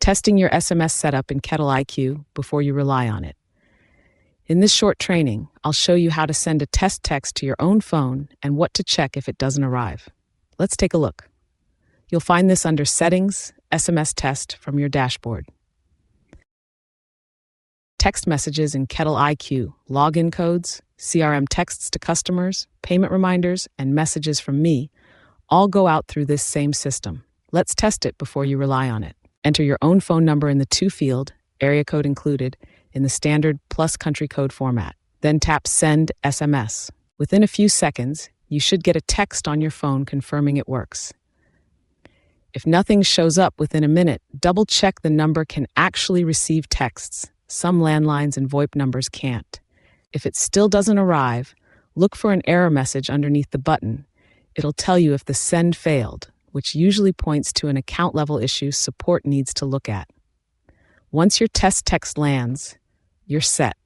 testing your SMS setup in KettleiQ before you rely on it. In this short training, I'll show you how to send a test text to your own phone and what to check if it doesn't arrive. Let's take a look. You'll find this under Settings, SMS Test from your dashboard. Text messages in KettleiQ, login codes, CRM texts to customers, payment reminders, and messages from me all go out through this same system. Let's test it before you rely on it. Enter your own phone number in the To field, area code included, in the standard plus country code format. Then tap Send SMS. Within a few seconds, you should get a text on your phone confirming it works. If nothing shows up within a minute, double-check the number can actually receive texts. Some landlines and VoIP numbers can't. If it still doesn't arrive, look for an error message underneath the button. It'll tell you if the send failed, which usually points to an account-level issue support needs to look at. Once your test text lands, you're set.